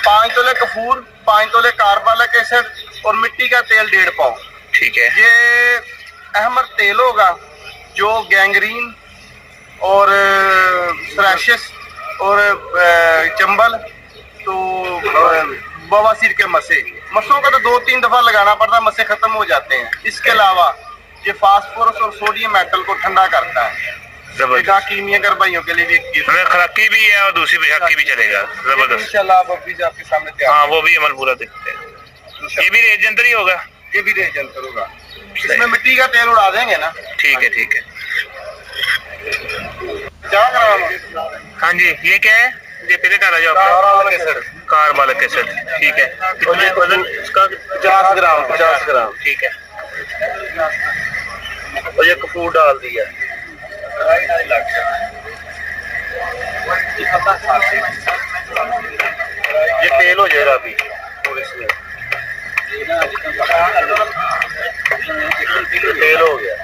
5 तोले कपूर, 5 तोले carbolic acid और मिट्टी का तेल 1.5 पाव। ठीक है। ये अहमद तेल होगा जो गैंग्रीन और स्ट्रैशिस और चंबल तो बवासीर के मसों का तो 2-3 दफा लगाना पड़ता है, मसे खत्म हो जाते हैं। इसके अलावा ये फास्फोरस और सोडियम मेटल को ठंडा करता है। कीमिया कर भाइयों के लिए भी खुराकी भी है और दूसरी बैसाखी भी चलेगा। जबरदस्त इंशाल्लाह आप अभी आपके सामने तैयार। हाँ वो भी अमल पूरा देखते हैं। ये भी रेत जंतर ही होगा। ये भी रेत जंतर होगा। इसमें मिट्टी का तेल उड़ा देंगे ना। ठीक है ठीक है। 50 ग्राम। हाँ जी ये क्या है? ये पहले डाला जाओ कार्बोलिक एसिड। ठीक है। कितने वजन इसका? 50 ग्राम 50 ग्राम। ठीक है। और ये कपूर डाल दिया। ये तेल हो जाएगा अभी और इसमें तेल हो गया।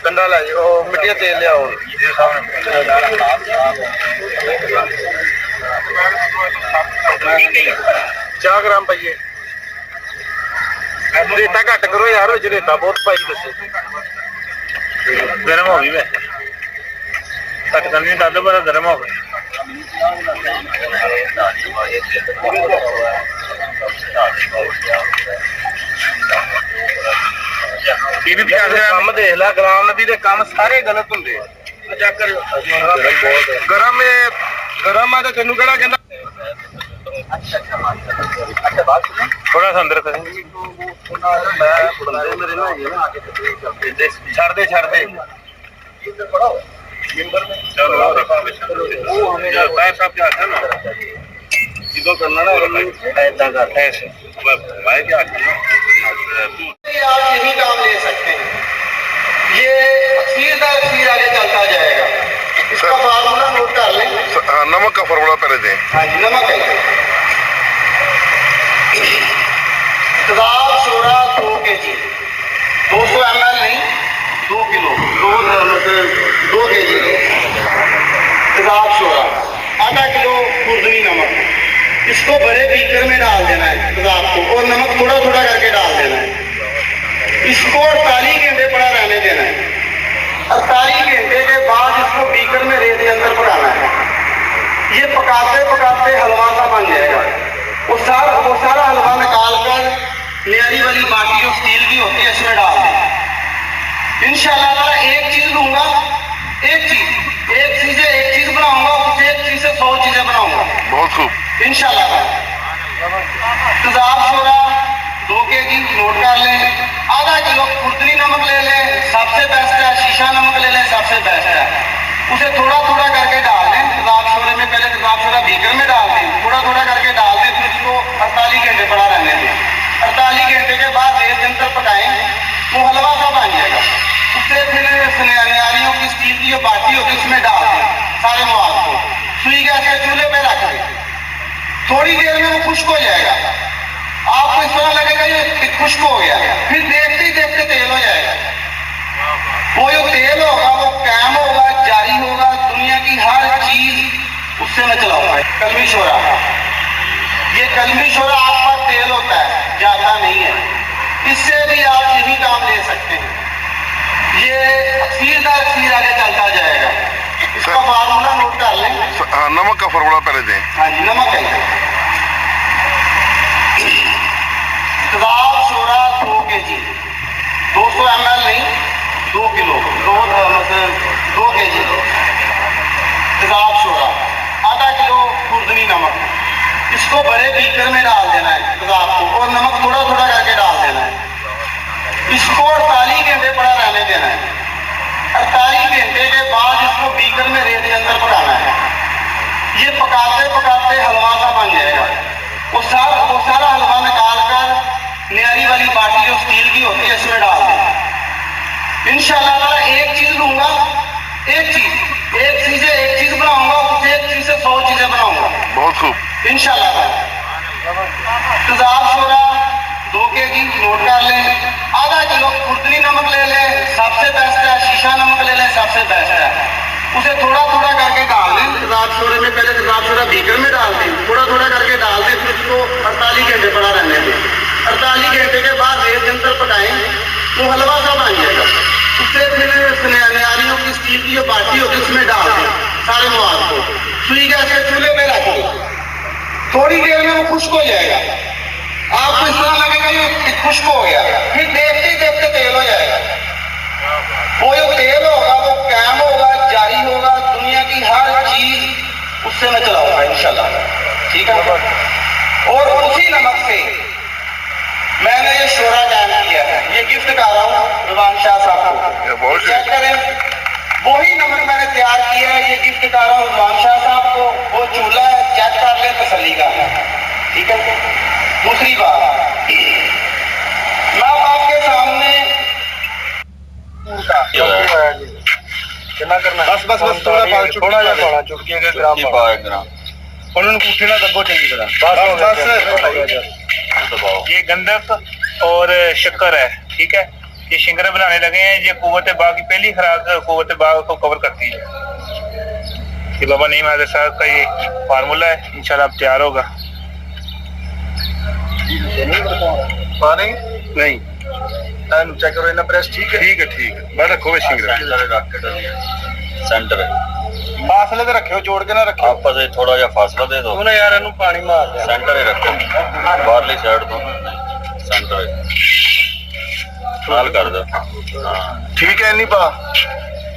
कंडा ला मिट्टी का तेल लिया। 4 ग्राम पाइए। रेता घट करो यार, रेता बहुत पाई दसो। गर्म होगी मैं घट करनी डाल दो, बड़ा गर्म हो गया। ये भी 50 ग्राम देख ला। ग्राम नदी के काम सारे गलत होंगे। गरम है तो तेनू केड़ा कहंदा। थोड़ा सा अंदर करेंगे। छड़ दे जो करना ना ऐसा करना है ऐसे भाई क्या आप यही काम ले सकते हैं। ये अखीर आगे चलता जाएगा। इसका फार्मूला नोट कर लें। नमक का फार्मूला पहले दें। हाँ जी नमक है। तदाब शोरा 2 kg 200 ml नहीं 2 किलो 2 kg तदाब शोरा। आधा किलो खुर्दनी नमक। इसको बड़े बीकर में डाल देना है तदाब को, और नमक थोड़ा थोड़ा करके डाल देना है। इसको 48 घंटे पड़ा रहने देना है। 48 घंटे के बाद इसको बीकर में रेत के अंदर पकाना है। ये पकाते पकाते हलवा सा बन जाएगा। वो सारा हलवा निकाल कर न्यारी वाली बाटी जो स्टील की होती है इसमें डाल दें। इंशाल्लाह एक चीज लूंगा, एक चीज बनाऊंगा, उससे एक चीज से 100 चीजें बनाऊंगा। बहुत खूब इंशाल्लाह। तजाब शोरा 2 kg नोट कर लें। आधा किलो खुर्दनी नमक ले लें, सबसे बेस्ट है। शीशा नमक ले लें, सबसे बेस्ट है। उसे थोड़ा थोड़ा करके डाल दें। तजाब शोरे में पहले तजाब शोरा बीकर में डाल दें, थोड़ा थोड़ा करके डाल दें, फिर उसको 48 घंटे पड़ा रहने दें। 48 घंटे के बाद रेत जंतर पकाएं, वो हलवा सा बन जाएगा। उससे फिर न्यारियों की स्टील की जो बाटी होती है उसमें डाल दें सारे मवाद को। सुई गैस के चूल्हे पे रख दें। थोड़ी देर में वो खुश्क हो जाएगा। आपको इस तरह लगेगा ये खुश्क हो गया, फिर देखते ही देखते तेल हो जाएगा। वो जो तेल होगा वो कायम होगा, जारी होगा। दुनिया की हर चीज उससे मैं चलाऊंगा। कलमी शोरा, ये कलमी शोरा आपका तेल होता है, ज्यादा नहीं है। इससे भी आप यही काम ले सकते हैं। ये अखीर आगे चलता जाएगा। इसका फार्मूला नोट कर लें। नमक का फार्मूला पहले दें। हाँ जी नमक है। तदाब शोरा 2 kg 200 ml नहीं 2 किलो 2 kg तदाब शोरा। आधा किलो खुर्दनी नमक। इसको बड़े बीकर में डाल देना है तदाब को, और नमक थोड़ा थोड़ा करके डाल देना है। इसको 48 घंटे पड़ा रहने देना है। 48 घंटे के बाद इसको बीकर में रेत के अंदर पकाना है। ये पकाते पकाते हलवा सा बन जाएगा। वो सारा हलवा निकाल कर न्यारी वाली बाटी जो स्टील की होती है इसमें डाल दें। इंशाल्लाह एक चीज लूंगा, एक चीज बनाऊंगा, उससे एक चीज से 100 चीजें बनाऊंगा। बहुत खूब इंशाल्लाह। तजाब शोरा 2 kg नोट कर लें। आधा किलो खुर्दनी नमक ले लें, सबसे बेस्ट है। शीशा नमक ले लें, सबसे बेस्ट है। उसे थोड़ा थोड़ा करके डाल दें। तजाब शोरे में पहले तजाब शोरा थोड़ा बीकर में डाल दें, थोड़ा थोड़ा करके डाल दें, फिर उसको 48 घंटे पड़ा रहने दें। 48 घंटे के बाद रेत जंतर पकाएं, वो हलवा सा बन जाएगा। उससे फिर न्यारियों की स्टील की जो बाटी होती है उसमें डाल दें सारे मवाद को, सुई गैस के चूल्हे में रख दें। थोड़ी देर में वो खुश्क हो जाएगा, आपको इस तरह लगेगा ये खुश्क हो गया, फिर देखते ही देखते तेल हो जाएगा। वो जो तेल होगा वो कायम होगा, जारी होगा, दुनिया की हर चीज उससे मैं चलाऊंगा इंशाल्लाह, ठीक है। और उसी नमक से मैंने ये शोरा कायम किया है, ये गिफ्ट कर रहा हूँ रिजवान शाह साहब को, चेक करें। वही नमक मैंने तैयार किया है, ये गिफ्ट कर रहा हूँ रिजवान शाह साहब को। वो चूल्हा है, चेक कर ले तसल्ली का, ठीक है। दूसरी बात, मैं आपके सामने कितना करना बस बस बस थोड़ा थोड़ा जिहा पाना, चुटकी के ग्राम ग्राम उन्होंने कुट्टी ना दबो चंगी तरह, बस ये गंधक और शक्कर है, ठीक है। ये शिंगरे बनाने लगे हैं, ये कुव्वत बाग की पहली खुराक कुव्वत बाग को कवर करती है। ये बाबा नईम हाज़िर साहब का ये फार्मूला है, इंशाल्लाह अब तैयार होगा। पानी नहीं चेक करो इतना प्रेस, ठीक है ठीक है ठीक है। मैं रखो शिंगरा सेंटर है, फासले ते रखियो, जोड़ के ना रखियो, आपस में थोड़ा जिहा फासला दे दो। ਉਹਨੇ यार ਇਹਨੂੰ ਪਾਣੀ ਮਾਰ ਦਿਆ। सेंटर ही रखो, बाहरली साइड तो सेंटर नाल कर दो। हाँ ठीक है नहीं पा,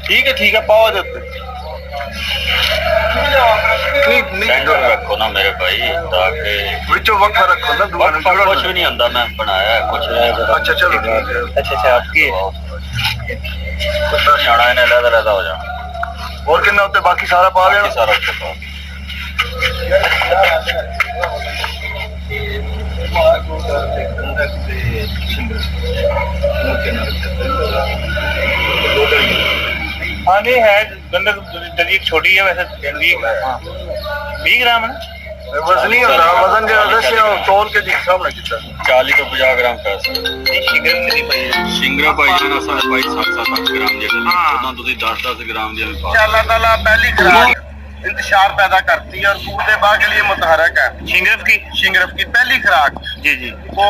ठीक है पाओ दे उत्ते। नहीं सेंटर रखो ना मेरे भाई, ताकि ਵਿੱਚੋਂ ਵੱਖਰਾ ਰੱਖੋ ਨਾ ਦੁਆ ਨੂੰ वक्फा कुछ भी नहीं आंदा, मैं बनाया है कुछ नहीं। अच्छा चलो ठीक है। अच्छा आपकी कुछ नहीं आना, इन्हें लहदा हो जाना। और कितना उत्ते बाकी सारा पा बाकी लेना। सारा उसके पास। हाँ नहीं है गंधक दरी छोटी है वैसे 20 ग्राम है ना। वजन नहीं होता, वजन जो दस्या तोल के दिख सामने कितना 40 तो 50 ग्राम पैसा शिंगरा भाई जाना सारे भाई 7-7 ग्राम जे हाँ। तुसी 10-10 ग्राम जे अल्लाह ताला पहली खुराक इंतशार पैदा करती है और कूदे बाग के लिए मुतहरक है। शिंगरफ की पहली खुराक जी जी वो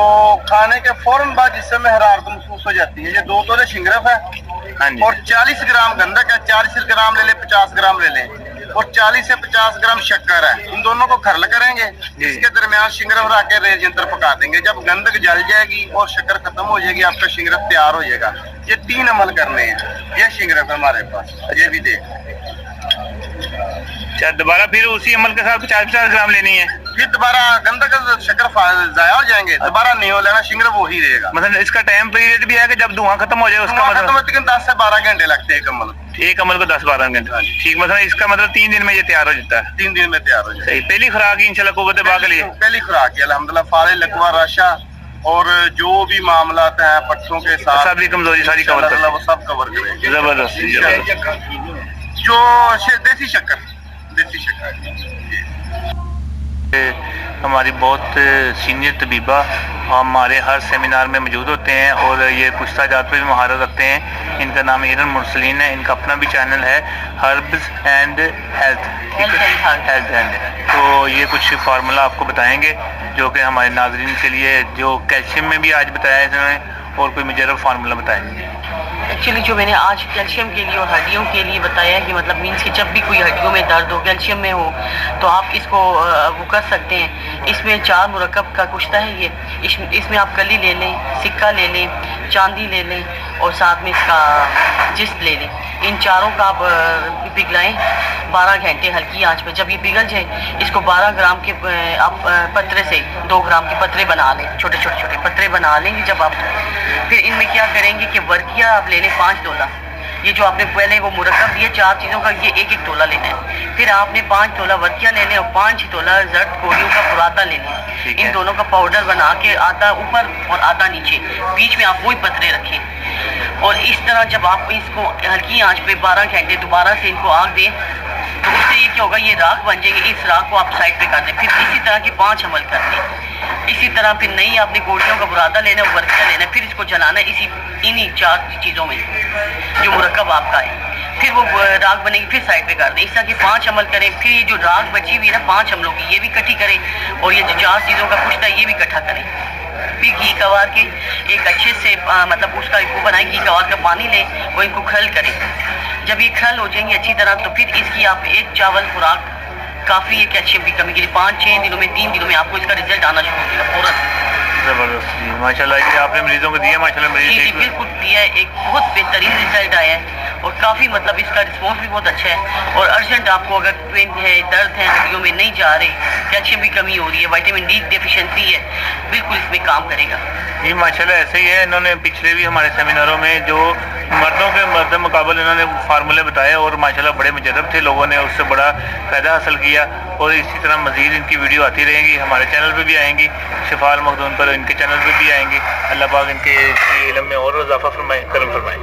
खाने के फौरन बाद जिससे में हरारत महसूस हो जाती है। ये 2 तोले शिंगरफ है हाँ जी। और 40 ग्राम गंधक है, 40 ग्राम ले ले, 50 ग्राम ले लें और 40 से 50 ग्राम शक्कर है। इन दोनों को खरल करेंगे, इसके दरमियान शिंगरफ रख के रेत जंतर पका देंगे। जब गंधक जल जाएगी और शक्कर खत्म हो जाएगी, आपका शिंगरफ तैयार हो जाएगा। ये 3 अमल करने हैं। ये शिंगरफ है हमारे पास, ये भी देख। अच्छा दोबारा फिर उसी अमल के साथ 50 ग्राम लेनी है। फिर दोबारा गंधक शक्कर जाया हो जाएंगे, दोबारा नहीं हो लेना, शिंगरफ वही रहेगा। मतलब इसका टाइम पीरियड भी है कि जब धुआं खत्म हो जाए उसका मतलब खत्म 10 से 12 घंटे लगते हैं एक अमल को 10-12 घंटे। ठीक, मतलब इसका मतलब 3 दिन में ये तैयार हो जाता है। 3 दिन में तैयार हो जाए। सही, पहली खुराक इंशाल्लाह कुव्वत बाग के लिए पहली खुराक है अल्हम्दुलिल्लाह। फारे लकवा राशा और जो भी मामलात हैं पट्टों के साथ सभी कमजोरी सारी कवर कर वो सब कवर करेंगे जबरदस्त। जो देसी शक्कर हमारी बहुत सीनियर तबीबा हमारे हर सेमिनार में मौजूद होते हैं और ये कुश्ता जात पर भी महारत रखते हैं। इनका नाम हिरन मुरसलीन है, इनका अपना भी चैनल है हर्ब्स एंड हेल्थ, ठीक है, हेल्थ एंड। तो ये कुछ फार्मूला आपको बताएंगे जो कि हमारे नाजरीन के लिए, जो कैल्शियम में भी आज बताया है इन्होंने, और कोई मुजरब फार्मूला बताएंगे। एक्चुअली जो मैंने आज कैल्शियम के लिए और हड्डियों के लिए बताया कि मतलब मीन्स कि जब भी कोई हड्डियों में दर्द हो, कैल्शियम में हो, तो आप इसको वो कर सकते हैं। इसमें 4 मुरक्कब का कुश्ता है ये। इसमें आप कली ले लें, सिक्का ले लें, चांदी ले लें और साथ में इसका जिस्ट ले लें। इन चारों का आप पिघलाएं 12 घंटे हल्की आंच पे। जब ये पिघल जाए इसको 12 ग्राम के आप पत्रे से 2 ग्राम के पत्रे बना लें, छोटे छोटे पत्रे बना लेंगे। जब आप फिर इनमें क्या करेंगे कि वर्किया आप ले लें 5 तोला। ये जो आपने पहले वो मुरक्कब दिया 4 चीज़ों का, ये 1-1 तोला लेना है। फिर आपने 5 तोला वर्किया ले लें और 5 तोला जर्द कोरियों का बुरादा ले लें। इन दोनों का पाउडर बना के आधा ऊपर और आधा नीचे, बीच में आप वही पत्रे रखें। और इस तरह जब आप इसको हल्की आंच पे 12 घंटे दोबारा से इनको आग दें तो उससे ये क्या होगा, ये राख बन जाएगी। इस राख को आप साइड पे कर दें। फिर इसी तरह के 5 अमल कर दें। इसी तरह फिर नई आपने गोटियों का बुरादा लेना है, वर्किया लेना है, फिर इसको जलाना है इन्हीं 4 चीज़ों में जो मुरक्कब आपका है। फिर वो राग बनेगी, फिर साइड पे कर दें। इस तरह के 5 अमल करें। फिर ये जो राग बची हुई है ना 5 अमलों की, ये भी इकट्ठी करें और ये जो 4 चीज़ों का कुश्ता है ये भी इकट्ठा करें। फिर घी कवार के एक अच्छे से मतलब उसका वो बनाए, घी कवार का पानी लें और इनको खल करें। जब ये खल हो जाएंगे अच्छी तरह तो फिर इसकी आप एक चावल खुराक काफ़ी है कैल्शियम की कमी के लिए। 5-6 दिनों में 3 दिनों में आपको इसका रिजल्ट आना शुरू हो जाएगा फौरन। ज़बरदस्त जी, माशाल्लाह। ये आपने मरीजों को दिया, माशाल्लाह मरीज जी जी ठीक हुए। बिल्कुल दिया है, एक बहुत बेहतरीन रिजल्ट आया है और काफ़ी मतलब इसका रिस्पॉन्स भी बहुत अच्छा है। और अर्जेंट आपको अगर पेन है, दर्द है, हड्डियों में नहीं जा रहे, कैल्शियम की कमी हो रही है, विटामिन डी डेफिशिएंसी है, बिल्कुल इसमें काम करेगा। जी माशाल्लाह ऐसे ही है। इन्होंने पिछले भी हमारे सेमिनारों में जो मर्दों के मर्द मुकाबले इन्होंने फार्मूले बताए और माशाल्लाह बड़े मुजर्रब थे, लोगों ने उससे बड़ा फ़ायदा हासिल किया। और इसी तरह मज़ीद इनकी वीडियो आती रहेंगी, हमारे चैनल पे भी आएंगी, शिफा अल मखदूम पर इनके चैनल पे भी आएंगी। अल्लाह पाक इनके इल्म में और इजाफा फरमाए, करम फरमाए।